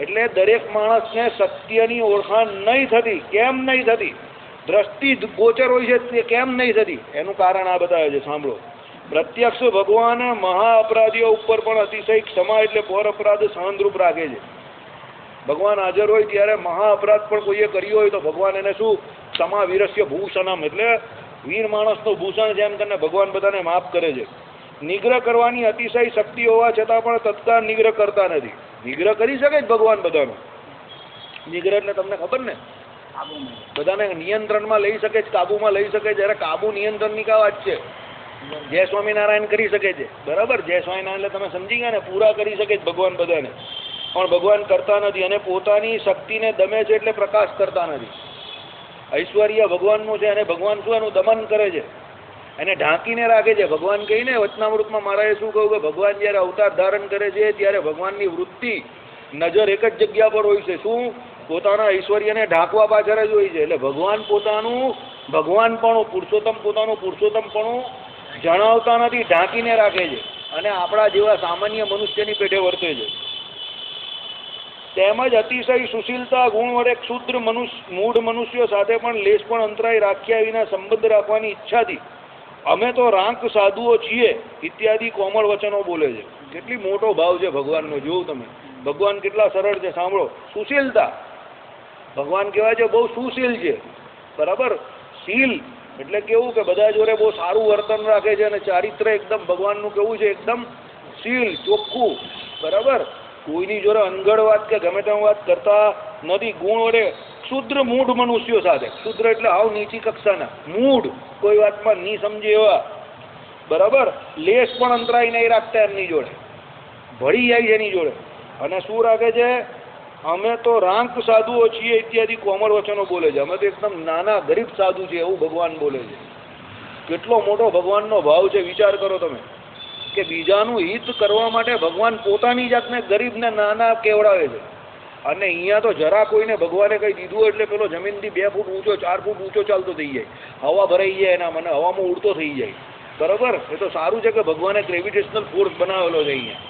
એટલે દરેક માણસને સત્યની ઓળખાણ નહીં થતી. કેમ નહીં થતી? દ્રષ્ટિ ગોચર હોય છે તે કેમ નહીં થતી? એનું કારણ આ બતાવે છે. સાંભળો. પ્રત્યક્ષ ભગવાન મહા અપરાધીઓ ઉપર પણ અતિશય ક્ષમા એટલે પર અપરાધ સહનરૂપ રાખે છે. ભગવાન હાજર હોય ત્યારે મહા અપરાધ પણ કોઈએ કર્યો હોય તો ભગવાન એને શું, ક્ષમા વીરસ્ય ભૂષણમ, એટલે વીર માણસનું ભૂષણ જેમ કરીને ભગવાન બધાને માફ કરે છે. નિગ્રહ કરવાની અતિશય શક્તિ હોવા છતાં પણ તત્કાળ નિગ્રહ કરતા નથી. નિગ્રહ કરી શકે જ ભગવાન બધાનો. નિગ્રહ એટલે તમને ખબર ને, બધાને નિયંત્રણમાં લઈ શકે છે, કાબુમાં લઈ શકે છે. જ્યારે કાબુ નિયંત્રણની કા વાત છે. જય સ્વામિનારાયણ કરી શકે છે. બરાબર. જય સ્વામિનારાયણ એટલે તમે સમજી ગયા ને, પૂરા કરી શકે છે ભગવાન બધાને, પણ ભગવાન કરતા નથી. અને પોતાની શક્તિને દમે છે એટલે પ્રકાશ કરતા નથી. ઐશ્વર્ય ભગવાનનું છે અને ભગવાન શું એનું દમન કરે છે, એને ઢાંકીને રાખે છે. ભગવાન કહીને વચનામૃતમાં મહારાજે શું કહ્યું કે ભગવાન જ્યારે અવતાર ધારણ કરે છે ત્યારે ભગવાનની વૃત્તિ, નજર એક જ જગ્યા પર હોય છે. શું? પોતાના ઐશ્વર્યને ઢાંકવા પાછળ જ હોય છે. એટલે ભગવાન પોતાનું ભગવાનપણું, પુરુષોત્તમ પોતાનું પુરુષોત્તમપણું જણાવતા નથી, ઢાંકીને રાખે છે, અને આપણા જેવા સામાન્ય મનુષ્યની પેટે વર્તે છે. તેમજ અતિશય સુશીલતા ગુણ વડે ક્ષુદ્ર મૂઢ મનુષ્યો સાથે પણ લેશ પણ અંતરાય રાખ્યા વિના સંબંધ રાખવાની ઈચ્છાથી અમે તો રાંક સાધુઓ છીએ ઇત્યાદિ કોમળ વચનો બોલે છે. કેટલી મોટો ભાવ છે ભગવાનનો. જોવું તમે, ભગવાન કેટલા સરળ છે. સાંભળો. સુશીલતા. ભગવાન કહેવાય છે બહુ સુશીલ છે. બરાબર. શીલ એટલે કેવું કે બધા જોડે બહુ સારું વર્તન રાખે છે, અને ચારિત્ર એકદમ ભગવાનનું કેવું છે, એકદમ શીલ, ચોખ્ખું. બરાબર. કોઈની જોડે અનગઢ વાત કે ગમે તેમ વાત કરતા નથી. ગુણ વડે ક્ષુદ્ર મૂઢ મનુષ્યો સાથે, ક્ષુદ્ર એટલે હાવ નીચી કક્ષાના, મૂઢ કોઈ વાતમાં નહીં સમજે એવા, બરાબર, લેશ પણ અંતરાય નહીં રાખતા એમની જોડે, ભળી જાય છે એની જોડે. અને શું રાખે છે? અમે તો રાંક સાધુઓ છીએ ઇત્યાદિ કોમળ વચનો બોલે છે. અમે તો એકદમ નાના ગરીબ સાધુ છે એવું ભગવાન બોલે છે. કેટલો મોટો ભગવાનનો ભાવ છે. વિચાર કરો તમે કે બીજાનું હિત કરવા માટે ભગવાન પોતાની જાતને ગરીબને નાના કેવડાવે છે. અને અહીંયા તો જરા કોઈને ભગવાને કંઈ દીધું હોય એટલે પેલો જમીનથી 2 ફૂટ ઊંચો 4 ફૂટ ઊંચો ચાલતો થઈ જાય, હવા ભરાઈ જાય એના, મને હવામાં ઉડતો થઈ જાય. બરાબર. એ તો સારું છે કે ભગવાને ગ્રેવિટેશનલ ફોર્સ બનાવેલો છે અહીંયા,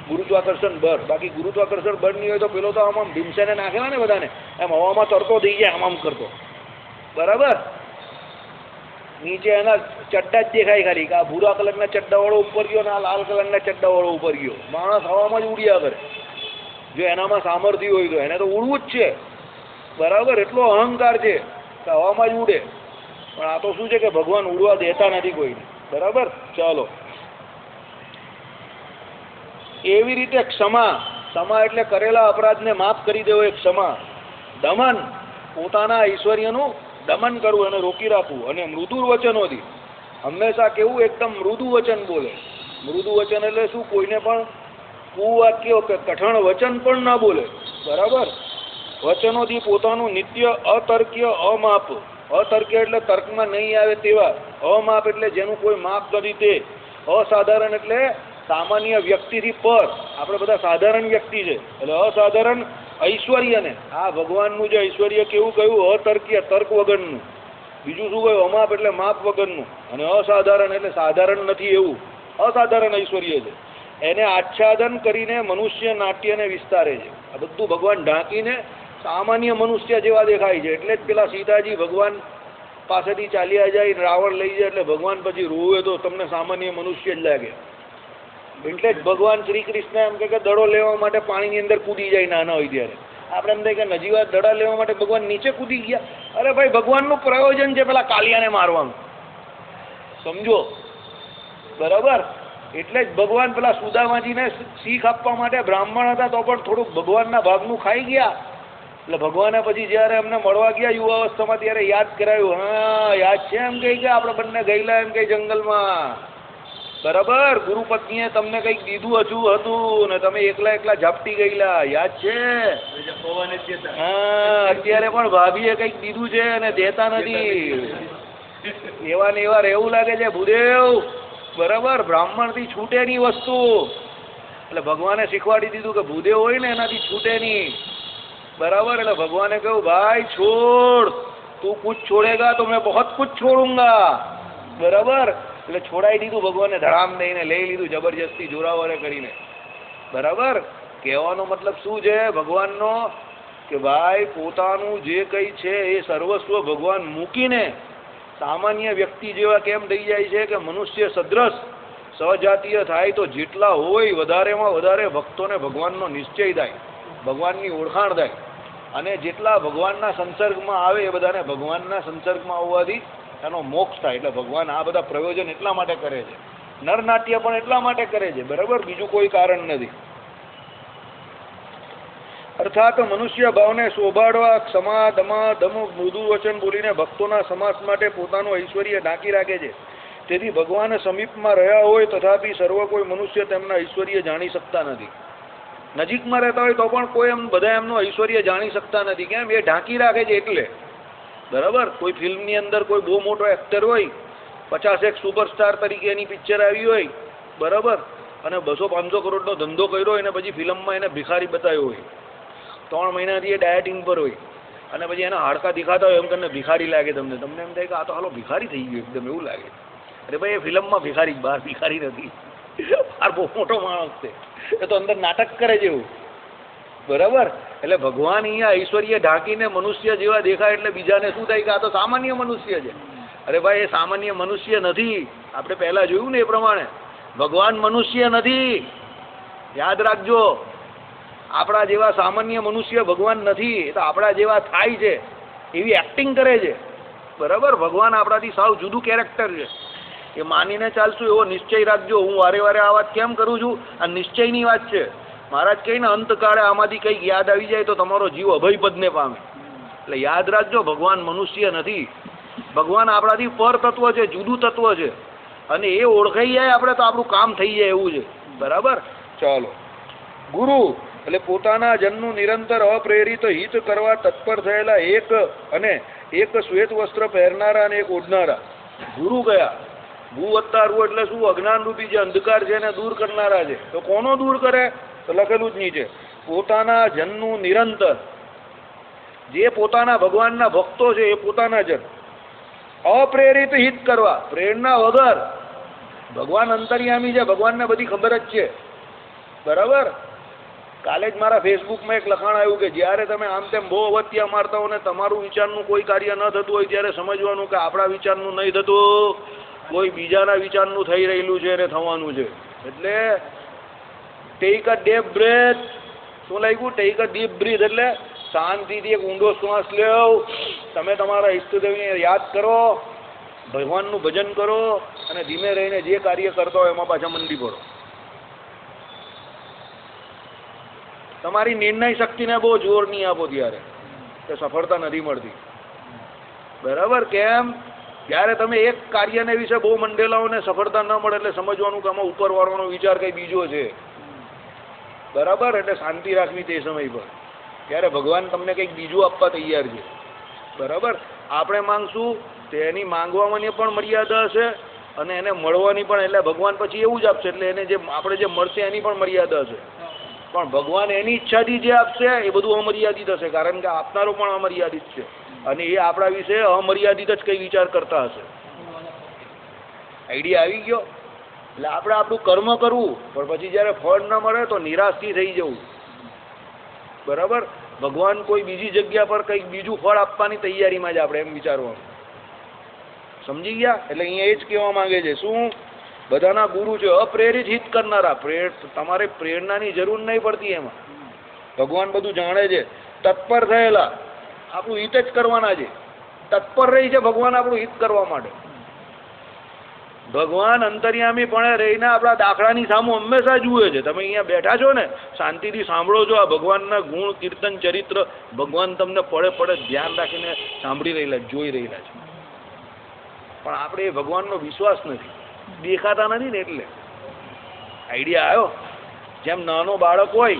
ગુરુત્વાકર્ષણ બળ. બાકી ગુરુત્વાકર્ષણ બળ નહીં હોય તો પેલો તો આમ ભીમસેને નાખેલા ને બધાને, એમ હવામાં તરતો થઈ જાય આમ કરતો. બરાબર. નીચે એના ચડ્ડા જ દેખાય ખાલી કે આ ભૂરા કલરના ચડ્ડાવાળો ઉપર ગયો ને આ લાલ કલરના ચડ્ડાવાળો ઉપર ગયો. માણસ હવામાં જ ઉડ્યા કરે. જો એનામાં સામર્થ્ય હોય તો એને તો ઉડવું જ છે, બરાબર. એટલો અહંકાર છે કે હવામાં જ ઉડે. પણ આ તો શું છે કે ભગવાન ઉડવા દેતા નથી કોઈને, બરાબર. ચાલો, એવી રીતે ક્ષમા, ક્ષમા એટલે કરેલા અપરાધને માફ કરી દેવો એ ક્ષમા. દમન, પોતાના ઐશ્વર્યનું દમન કરવું, એને રોકી રાખવું. અને મૃદુ વચનોથી, હંમેશા કેવું એકદમ મૃદુ વચન બોલે. મૃદુ વચન એટલે શું? કોઈને પણ કુવાક્ય કે કઠણ વચન પણ ના બોલે, બરાબર. વચનોથી પોતાનું નિત્ય અતર્ક્ય અમાપ, અતર્ક્ય એટલે તર્કમાં નહીં આવે તેવા, અમાપ એટલે જેનું કોઈ માપ નથી તે, અસાધારણ એટલે સામાન્ય વ્યક્તિથી પર. આપણે બધા સાધારણ વ્યક્તિ છે એટલે અસાધારણ ઐશ્વર્યને, આ ભગવાનનું જે ઐશ્વર્ય કેવું કહ્યું? અતર્કીય, તર્ક વગરનું. બીજું શું કહ્યું? અમાપ એટલે માપ વગરનું. અને અસાધારણ એટલે સાધારણ નથી એવું, અસાધારણ ઐશ્વર્ય છે. એને આચ્છાદન કરીને મનુષ્ય નાટ્યને વિસ્તારે છે. આ બધું ભગવાન ઢાંકીને સામાન્ય મનુષ્ય જેવા દેખાય છે. એટલે જ પેલા સીતાજી ભગવાન પાસેથી ચાલ્યા જાય, રાવણ લઈ જાય એટલે ભગવાન પછી રોવે તો તમને સામાન્ય મનુષ્ય જ લાગે. એટલે જ ભગવાન શ્રી કૃષ્ણ એમ કે દડો લેવા માટે પાણીની અંદર કૂદી જાય નાના હોય ત્યારે. આપણે એમ થાય કે નજીવા દડા લેવા માટે ભગવાન નીચે કૂદી ગયા. અરે ભાઈ, ભગવાનનું પ્રયોજન છે પેલા કાલિયાને મારવાનું, સમજો, બરાબર. એટલે જ ભગવાન પેલા સુદામાજીને શીખ આપવા માટે બ્રાહ્મણ હતા તો પણ થોડુંક ભગવાનના ભાગનું ખાઈ ગયા. એટલે ભગવાને પછી જ્યારે એમને મળવા ગયા યુવાવસ્થામાં ત્યારે યાદ કરાવ્યું. હા, યાદ છે એમ કહી કે આપણે બંને ગયેલા એમ કઈ જંગલમાં, બરાબર. ગુરુ પત્નીએ તમને કંઈક દીધું હતું ને તમે એકલા એકલા ઝાપટી ગયેલા, યાદ છે? હા, અત્યારે પણ ભાભીએ કંઈક દીધું છે અને દેતા નથી. એવા ને એવા રહેવું લાગે છે ભૂદેવ, બરાબર. બ્રાહ્મણથી છૂટે નહીં વસ્તુ. એટલે ભગવાને શીખવાડી દીધું કે ભૂદેવ હોય ને એનાથી છૂટે નહીં, બરાબર. એટલે ભગવાને કહ્યું, ભાઈ છોડ, તું કુછ છોડેગા તો મેં બહોત કુછ છોડુંગા, બરાબર. એટલે છોડાઈ દીધું ભગવાને, ધડામ દઈને લઈ લીધું જબરજસ્તી જોરાવરે કરીને, બરાબર. કહેવાનો મતલબ શું છે ભગવાનનો? કે ભાઈ પોતાનું જે કંઈ છે એ સર્વસ્વ ભગવાન મૂકીને સામાન્ય વ્યક્તિ જેવા કેમ થઈ જાય છે કે મનુષ્ય સદ્રશ સહજાતીય થાય તો જેટલા હોય વધારેમાં વધારે ભક્તોને ભગવાનનો નિશ્ચય થાય, ભગવાનની ઓળખાણ થાય. અને જેટલા ભગવાનના સંસર્ગમાં આવે એ બધાને ભગવાનના સંસર્ગમાં આવવાથી એનો મોક્ષ થાય. એટલે ભગવાન આ બધા પ્રયોજન એટલા માટે કરે છે, નરનાટ્ય પણ એટલા માટે કરે છે, બરાબર. બીજું કોઈ કારણ નથી. અર્થાત મનુષ્ય ભાવને શોભાડવા ક્ષમા, દમા, દમ, મૃદુ વચન બોલીને ભક્તોના સમાસ માટે પોતાનું ઐશ્વર્ય ઢાંકી રાખે છે. તેથી ભગવાન સમીપમાં રહ્યા હોય તથાપી સર્વ કોઈ મનુષ્ય તેમના ઐશ્વર્ય જાણી શકતા નથી. નજીકમાં રહેતા હોય તો પણ કોઈ એમ બધા એમનું ઐશ્વર્ય જાણી શકતા નથી. કેમ? એ ઢાંકી રાખે છે એટલે, બરાબર. કોઈ ફિલ્મની અંદર કોઈ બહુ મોટો એક્ટર હોય, 50 સુપરસ્ટાર તરીકે એની પિક્ચર આવી હોય, બરાબર. અને 200-500 કરોડનો ધંધો કર્યો હોય અને પછી ફિલ્મમાં એને ભિખારી બતાવ્યો હોય, 3 મહિનાથી એ ડાયટિંગ પર હોય અને પછી એના હાડકા દેખાતા હોય એમ કરીને ભિખારી લાગે તમને. તમને એમ થાય કે આ તો હાલો ભિખારી થઈ ગયો એકદમ, એવું લાગે. અરે ભાઈ, એ ફિલ્મમાં ભિખારી, બહાર ભિખારી નથી. આ બહુ મોટો માણસ છે, એ તો અંદર નાટક કરે છે એવું, બરાબર. એટલે ભગવાન અહીંયા ઐશ્વર્ય ઢાંકીને મનુષ્ય જેવા દેખાય એટલે બીજાને શું થાય કે આ તો સામાન્ય મનુષ્ય છે. અરે ભાઈ, એ સામાન્ય મનુષ્ય નથી. આપણે પહેલા જોયું ને એ પ્રમાણે ભગવાન મનુષ્ય નથી, યાદ રાખજો. આપણા જેવા સામાન્ય મનુષ્ય ભગવાન નથી. એ તો આપણા જેવા થાય છે, એવી એક્ટિંગ કરે છે, બરાબર. ભગવાન આપણાથી સાવ જુદું કેરેક્ટર છે. એ માનીને ચાલશું એવો નિશ્ચય રાખજો. હું વારે વારે આ વાત કેમ કરું છું? આ નિશ્ચયની વાત છે. મહારાજ કહે ને અંતકાળે આમાંથી કંઈક યાદ આવી જાય તો તમારો જીવ અભયપદને પામે. એટલે યાદ રાખજો, ભગવાન મનુષ્ય નથી. ભગવાન આપણાથી પર તત્વ છે, જુદું તત્વ છે. અને એ ઓળખાઈ જાય આપણે તો આપણું કામ થઈ જાય એવું છે, બરાબર. ચાલો, ગુરુ એટલે પોતાના જનનું નિરંતર અપ્રેરિત હિત કરવા તત્પર થયેલા એક અને એક શ્વેત વસ્ત્ર પહેરનારા અને એક ઓઢનારા ગુરુ ગયા. ભૂવત્તારુ એટલે શું? અજ્ઞાન રૂપી જે અંધકાર છે એને દૂર કરનારા છે. તો કોનો દૂર કરે? તો લખેલું જ નીચે, પોતાના જનનું નિરંતર. જે પોતાના ભગવાનના ભક્તો છે એ પોતાના જન અપ્રેરિત હિત કરવા, પ્રેરણા વગર. ભગવાન અંતર્યામી છે, ભગવાનને બધી ખબર જ છે, બરાબર. કાલે જ મારા ફેસબુકમાં એક લખાણ આવ્યું કે જ્યારે તમે આમ તેમ બહુ અવત્યા મારતા હો ને તમારું વિચારનું કોઈ કાર્ય ન થતું હોય ત્યારે સમજવાનું કે આપણા વિચારનું નહીં થતું, કોઈ બીજાના વિચારનું થઈ રહેલું છે અને થવાનું છે. એટલે ટેક અ ડીપ બ્રેથ. શું લાગ્યું? ટેક અ ડીપ બ્રીથ એટલે શાંતિથી એક ઊંડો શ્વાસ લેવો. તમે તમારા ઈષ્ટદેવને યાદ કરો, ભગવાનનું ભજન કરો અને ધીમે રહીને જે કાર્ય કરતા હોય એમાં પાછા મંડી પડો. તમારી નિર્ણય શક્તિને બહુ જોર નહીં આપો ત્યારે કે સફળતા નથી મળતી. બરાબર? કેમ? જ્યારે તમે એક કાર્યને વિશે બહુ મંડેલા હો ને સફળતા ન મળે એટલે સમજવાનું કે આમાં ઉપરવાળાનો વિચાર કંઈ બીજો છે. બરાબર? એટલે શાંતિ રાખવી તે સમય પર. ત્યારે ભગવાન તમને કંઈક બીજું આપવા તૈયાર છે. બરાબર? આપણે માંગશું તેની માંગવાની પણ મર્યાદા હશે અને એને મળવાની પણ. એટલે ભગવાન પછી એવું જ આપશે. એટલે એને જે આપણે જે મળશે એની પણ મર્યાદા હશે. પણ ભગવાન એની ઈચ્છાથી જે આપશે એ બધું અમર્યાદિત હશે, કારણ કે આપનારો પણ અમર્યાદિત છે અને એ આપણા વિશે અમર્યાદિત જ કંઈ વિચાર કરતા હશે. આઈડિયા આવી ગયો? એટલે આપણે આપણું કર્મ કરવું, પણ પછી જ્યારે ફળ ન મળે તો નિરાશથી થઈ જવું. બરાબર? ભગવાન કોઈ બીજી જગ્યા પર કંઈક બીજું ફળ આપવાની તૈયારીમાં જ આપણે એમ વિચારવાનું. સમજી ગયા? એટલે અહીંયા એ જ કહેવા માંગે છે. શું? બધાના ગુરુ છે અપ્રેરિત હિત કરનારા. તમારે પ્રેરણાની જરૂર નહીં પડતી એમાં. ભગવાન બધું જાણે છે. તત્પર થયેલા, આપણું હિત જ કરવાના છે. તત્પર રહી છે ભગવાન આપણું હિત કરવા માટે. ભગવાન અંતર્યામી પણ રહીને આપણા દાખલાની સામે હંમેશા જુએ છે. તમે અહીંયા બેઠા છો ને, શાંતિથી સાંભળો છો આ ભગવાનના ગુણ, કીર્તન, ચરિત્ર. ભગવાન તમને પડે પડે ધ્યાન રાખીને સાંભળી રહેલા, જોઈ રહેલા છે. પણ આપણે એ ભગવાનનો વિશ્વાસ નથી, દેખાતા નથી ને. એટલે આઈડિયા આવ્યો? જેમ નાનો બાળક હોય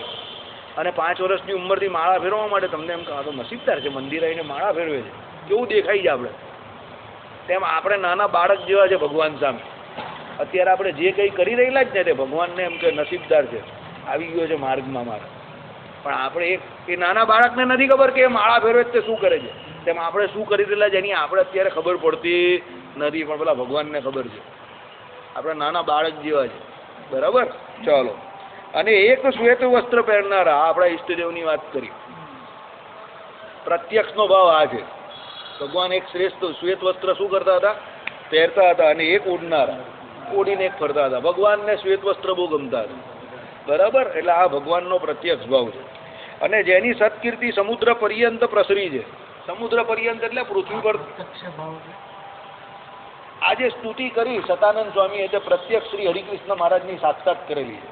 અને 5 વર્ષની ઉંમરથી માળા ફેરવવા માટે તમને એમ કહો તો નસીબદાર છે, મંદિર આવીને માળા ફેરવે છે, કેવું દેખાય છે આપણે. તેમ આપણે નાના બાળક જેવા છે ભગવાન સામે. અત્યારે આપણે જે કંઈ કરી રહેલા જ ને તે ભગવાનને એમ કે નસીબદાર છે, આવી ગયો છે માર્ગમાં મારે. પણ આપણે એ નાના બાળકને નથી ખબર કે એ માળા ફેરવે તે શું કરે છે. તેમ આપણે શું કરી રહેલા છે એની આપણે અત્યારે ખબર પડતી નથી, પણ પેલા ભગવાનને ખબર છે. આપણે નાના બાળક જેવા છે. બરાબર? ચાલો. અને એક શ્વેત વસ્ત્ર પહેરનારા, આપણા ઈષ્ટદેવની વાત કરી. પ્રત્યક્ષનો ભાવ આ છે. ભગવાન એક શ્રેષ્ઠ શ્વેત વસ્ત્ર શું કરતા હતા? પહેરતા હતા. અને એક ઓઢનારા, ઓઢીને એક ફરતા હતા. ભગવાનને શ્વેત વસ્ત્ર બહુ ગમતા હતા. બરાબર? એટલે આ ભગવાનનો પ્રત્યક્ષ ભાવ છે. અને જેની સત્કીર્તિ સમુદ્ર પર્યંત પ્રસરી છે. સમુદ્ર પર્યંત એટલે પૃથ્વી પર. આ જે સ્તુતિ કરી સતાનંદ સ્વામી એટલે પ્રત્યક્ષ શ્રી હરિકૃષ્ણ મહારાજની સાક્ષાત કરેલી છે.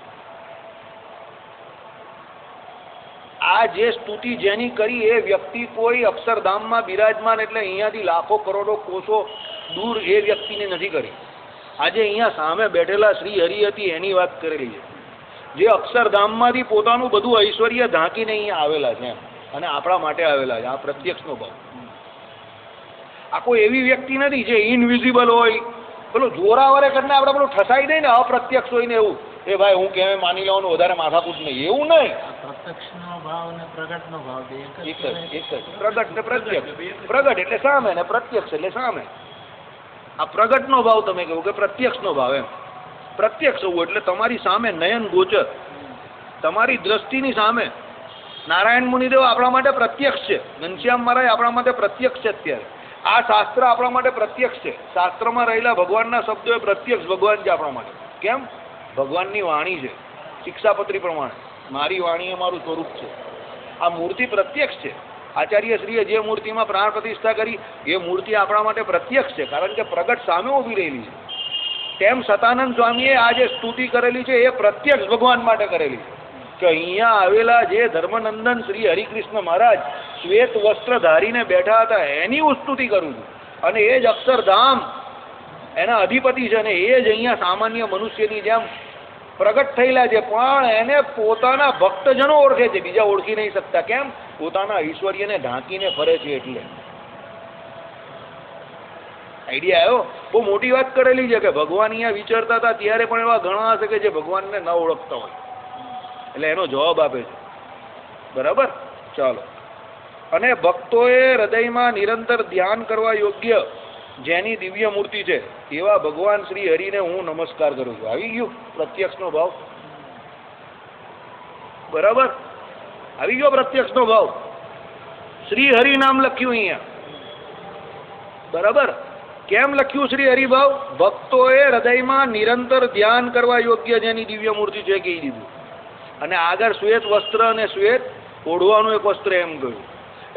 આ જે સ્તુતિ જેની કરી એ વ્યક્તિ કોઈ અક્ષરધામમાં બિરાજમાન એટલે અહીંયાથી લાખો કરોડો કોષો દૂર એ વ્યક્તિને નથી કરી. આજે અહીંયા સામે બેઠેલા શ્રી હરિ હતી એની વાત કરેલી છે, જે અક્ષરધામમાંથી પોતાનું બધું ઐશ્વર્ય ઢાંકીને અહીંયા આવેલા છે અને આપણા માટે આવેલા છે. આ પ્રત્યક્ષનો ભાવ. આ કોઈ એવી વ્યક્તિ નથી જે ઇનવિઝિબલ હોય, પેલો જોરાવરે કરીને આપણે પેલું ઠસાઈ દઈએ ને અપ્રત્યક્ષ હોય ને એવું. એ ભાઈ હું કેમ માની લેવાનું, વધારે માથાકૂટ નહીં, એવું નહીં. પ્રત્યક્ષનો ભાવ અને પ્રગટનો ભાવ એક જ. પ્રગટ ને પ્રત્યક્ષ. પ્રગટ એટલે સામે ને પ્રત્યક્ષ એટલે સામે. આ પ્રગટનો ભાવ તમે કહો કે પ્રત્યક્ષનો ભાવ. એમ પ્રત્યક્ષ હોવું એટલે તમારી સામે નયન ગોચર, તમારી દ્રષ્ટિની સામે. નારાયણ મુનિદેવ આપણા માટે પ્રત્યક્ષ છે. ઘનશ્યામ મહારાજ આપણા માટે પ્રત્યક્ષ છે. અત્યારે આ શાસ્ત્ર આપણા માટે પ્રત્યક્ષ છે. શાસ્ત્રમાં રહેલા ભગવાનના શબ્દો એ પ્રત્યક્ષ ભગવાન છે આપણા માટે. કેમ? ભગવાનની વાણી છે. શિક્ષાપત્રી પ્રમાણે મારી વાણી એ મારું સ્વરૂપ છે. આ મૂર્તિ પ્રત્યક્ષ છે. આચાર્ય શ્રીએ જે મૂર્તિમાં પ્રાણ પ્રતિષ્ઠા કરી એ મૂર્તિ આપણા માટે પ્રત્યક્ષ છે, કારણ કે પ્રગટ સામે ઊભી રહેલી છે. તેમ સતાનંદ સ્વામીએ આ જે સ્તુતિ કરેલી છે એ પ્રત્યક્ષ ભગવાન માટે કરેલી છે કે અહીંયા આવેલા જે ધર્મનંદન શ્રી હરિકૃષ્ણ મહારાજ શ્વેત વસ્ત્ર ધારીને બેઠા હતા એની હું સ્તુતિ કરું છું. અને એ જ અક્ષરધામ એના અધિપતિ છે અને એ જ અહીંયા સામાન્ય મનુષ્યની જેમ પ્રગટ થયેલા છે, પણ એને પોતાના ભક્તજનો ઓળખે છે, બીજા ઓળખી નહીં શકતા. કેમ? પોતાના ઐશ્વર્યને ઢાંકીને ફરે છે એટલે. આઈડિયા આવ્યો? બહુ મોટી વાત કરેલી છે કે ભગવાન અહીંયા વિચારતા હતા ત્યારે પણ એવા ઘણા હશે કે જે ભગવાનને ન ઓળખતા હોય, એટલે એનો જવાબ આપે છે. બરાબર? ચાલો. અને ભક્તોએ હૃદયમાં નિરંતર ધ્યાન કરવા યોગ્ય જેની દિવ્ય મૂર્તિ છે એવા ભગવાન શ્રી હરિને હું નમસ્કાર કરું છું. આવી ગયું પ્રત્યક્ષનો ભાવ. બરાબર, આવી ગયો પ્રત્યક્ષનો ભાવ. શ્રી હરિ નામ લખ્યું અહીંયા, બરાબર. કેમ લખ્યું શ્રી હરિભાવ? ભક્તોએ હૃદયમાં નિરંતર ધ્યાન કરવા યોગ્ય જેની દિવ્ય મૂર્તિ છે કહી દીધું. અને આગળ શ્વેત વસ્ત્ર અને શ્વેત ઓઢવાનું એક વસ્ત્ર એમ કહ્યું.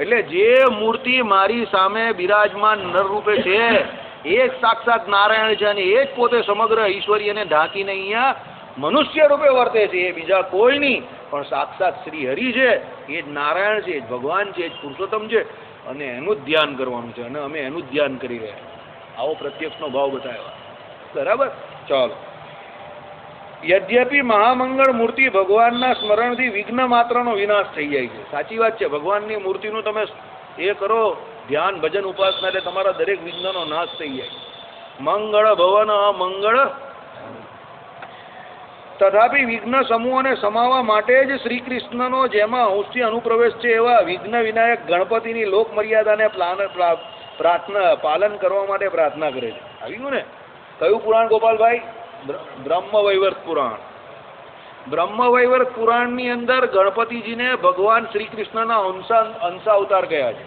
એટલે જે મૂર્તિ મારી સામે બિરાજમાન નર રૂપે છે એ જ સાક્ષાત નારાયણ છે અને એ જ પોતે સમગ્ર ઈશ્વરીયને ઢાંકીને અહીંયા મનુષ્ય રૂપે વર્તે છે. એ બીજા કોઈ નહીં, પણ સાક્ષાત શ્રી હરિ છે, એ જ નારાયણ છે, એ જ ભગવાન છે, એ જ પુરુષોત્તમ છે. અને એનું જ ધ્યાન કરવાનું છે અને અમે એનું જ ધ્યાન કરી રહ્યા. આવો પ્રત્યક્ષનો ભાવ બતાવ્યો. બરાબર. ચાલો. યદ્યપિ મહામંગળ મૂર્તિ ભગવાનના સ્મરણથી વિઘ્ન માત્રનો વિનાશ થઈ જાય છે. સાચી વાત છે. ભગવાનની મૂર્તિનું તમે એ કરો ધ્યાન ભજન ઉપાસના એટલે તમારા દરેક વિઘ્નનો નાશ થઈ જાય. મંગળ ભવન અમંગળ તથાપિ વિઘ્ન સમૂહોને સમાવવા માટે જ શ્રી કૃષ્ણનો જેમાં અંશથી અનુપ્રવેશ છે એવા વિઘ્ન વિનાયક ગણપતિની લોક મર્યાદાને પાલન કરવા માટે પ્રાર્થના કરે છે. આવી ગયું ને? કયું પુરાણ ગોપાલભાઈ? બ્રહ્મવૈવર્ત પુરાણ. બ્રહ્મવૈવર્ત પુરાણની અંદર ગણપતિજીને ભગવાન શ્રી કૃષ્ણના અંશાવતાર કયા છે.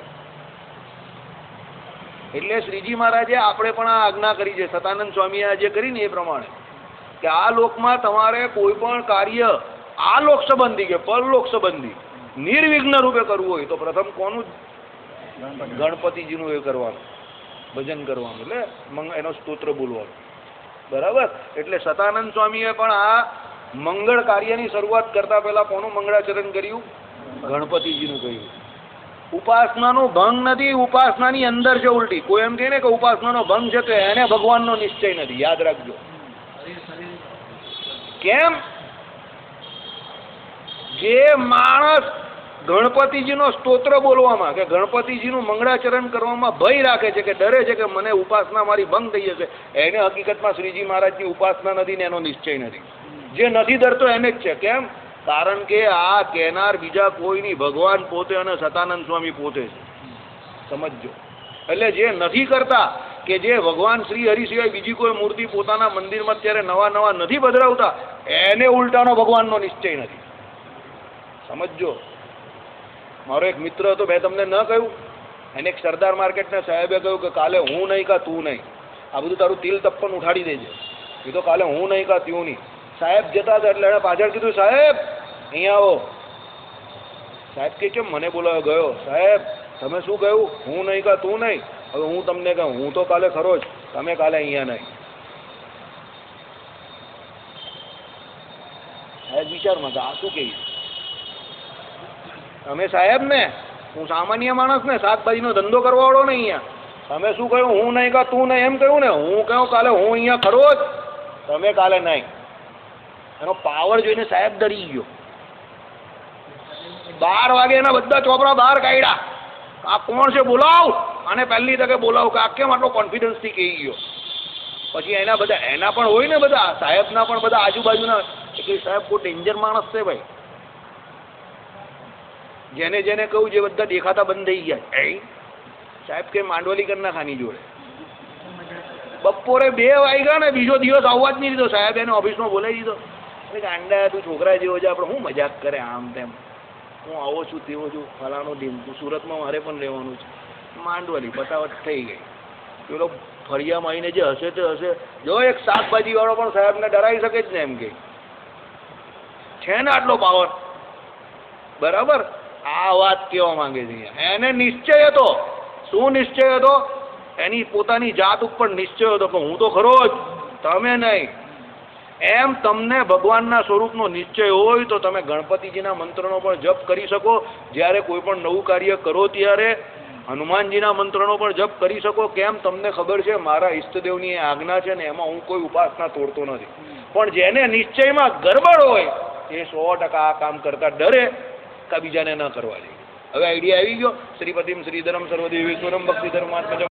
એટલે શ્રીજી મહારાજે આપણે પણ આ આજ્ઞા કરી છે, સતાનંદ સ્વામીએ આજે કરીને એ પ્રમાણે કે આ લોકમાં તમારે કોઈ પણ કાર્ય આ લોક સંબંધી કે પરલોક સંબંધી નિર્વિઘ્ન રૂપે કરવું હોય તો પ્રથમ કોનું? ગણપતિજીનું એ કરવાનું, ભજન કરવાનું, એટલે એનો સ્તોત્ર બોલવાનું. બરાબર. એટલે સતાનંદ સ્વામીએ પણ આ મંગળ કાર્યની શરૂઆત કરતા પહેલા કોનું મંગળાચરણ કર્યું? ગણપતિજીનું કહ્યું. ઉપાસનાનો ભંગ નથી, ઉપાસનાની અંદર છે ઉલટી. કોઈ એમ કહે ને કે ઉપાસનાનો ભંગ છે તો એને ભગવાનનો નિશ્ચય નથી. યાદ રાખજો. કેમ? જે માણસ ગણપતિજીનો સ્તોત્ર બોલવામાં કે ગણપતિજીનું મંગળાચરણ કરવામાં ભય રાખે છે, કે ડરે છે કે મને ઉપાસના મારી ભંગ થઈ જશે, એને હકીકતમાં શ્રીજી મહારાજની ઉપાસના નથી ને એનો નિશ્ચય નથી. જે નથી ડરતો એને જ છે. કેમ? કારણ કે આ કહેનાર બીજા કોઈ નહીં, ભગવાન પોતે અને સતાનંદ સ્વામી પોતે છે. સમજો. એટલે જે નથી કરતા, કે જે ભગવાન શ્રી હરિ સિવાય બીજી કોઈ મૂર્તિ પોતાના મંદિરમાં અત્યારે નવા નવા નથી પધરાવતા, એને ઉલટાનો ભગવાનનો નિશ્ચય નથી. સમજો. મારો એક મિત્ર હતો, મેં તમને ન કહ્યું, એને એક સરદાર માર્કેટના સાહેબે કહ્યું કે કાલે હું નહીં કા તું નહીં, આ બધું તારું તિલ તપ્પન ઉઠાડી દેજે. એ તો કાલે હું નહીં કા તું નહીં. સાહેબ જતા હતા એટલે એણે પાછળ કીધું, સાહેબ અહીંયા આવો. સાહેબ કે કેમ મને બોલાવ્યો? ગયો. સાહેબ તમે શું કહ્યું? હું નહીં કા તું નહીં. હવે હું તમને કહું, હું તો કાલે ખરો જ, તમે કાલે અહીંયા નહીં. સાહેબ વિચારમાં આ શું કહી? તમે સાહેબ ને, હું સામાન્ય માણસ ને, શાકભાજીનો ધંધો કરવાવાળો ને અહીંયા. તમે શું કહ્યું? હું નહીં કા તું નહીં એમ કહ્યું ને. હું કહું કાલે હું અહીંયા ખરો જ, તમે કાલે નહીં. એનો પાવર જોઈને સાહેબ ડરી ગયો. 12 વાગે એના બધા ચોપડા બહાર કાઢ્યા. આ કોણ છે? બોલાવ. અને પહેલી તકે બોલાવ કે આ કેમ આટલો કોન્ફિડન્સથી કહી ગયો. પછી એના બધા એના પણ હોય ને, બધા સાહેબના પણ બધા આજુબાજુના, કે સાહેબ કોઈ ડેન્જર માણસ છે ભાઈ. જેને જેને કહું જે બધા દેખાતા બંધ થઈ ગયા. સાહેબ કે માંડવલી કરી નાખાની જોડે. બપોરે 2 વાગ્યા ને બીજો દિવસ આવવા જ નહીં દીધો. સાહેબ એને ઓફિસમાં બોલાવી દીધો. ગાંડા તું છોકરા જેવો છે, આપણે શું મજાક કરે આમ તેમ, હું આવો છું તેવો છું, ફલાણું ઢીમતું, સુરતમાં મારે પણ રહેવાનું છે. માંડવલી પતાવટ થઈ ગઈ. પેલો ફળિયામાં આવીને જે હશે તે હશે. જો એક શાકભાજીવાળો પણ સાહેબને ડરાવી શકે જ ને, એમ કે છે ને આટલો પાવર. બરાબર. આ વાત કહેવા માંગે છે. એને નિશ્ચય હતો. શું નિશ્ચય હતો? એની પોતાની જાત ઉપર નિશ્ચય હતો કે હું તો ખરો જ, તમે નહીં. એમ તમને ભગવાનના સ્વરૂપનો નિશ્ચય હોય તો તમે ગણપતિજીના મંત્રનો પણ જપ કરી શકો. જ્યારે કોઈ પણ નવું કાર્ય કરો ત્યારે હનુમાનજીના મંત્રનો પણ જપ કરી શકો. કેમ? તમને ખબર છે મારા ઈષ્ટદેવની એ આજ્ઞા છે ને, એમાં હું કોઈ ઉપાસના તોડતો નથી. પણ જેને નિશ્ચયમાં ગરબડ હોય એ 100% આ કામ કરતા ડરે કે બીજાને ન કરવા દે. હવે આઈડિયા આવી ગયો. શ્રીપતિમ શ્રીધરમ સર્વદેવેશ્વરમ ભક્તિધર્માત્મજ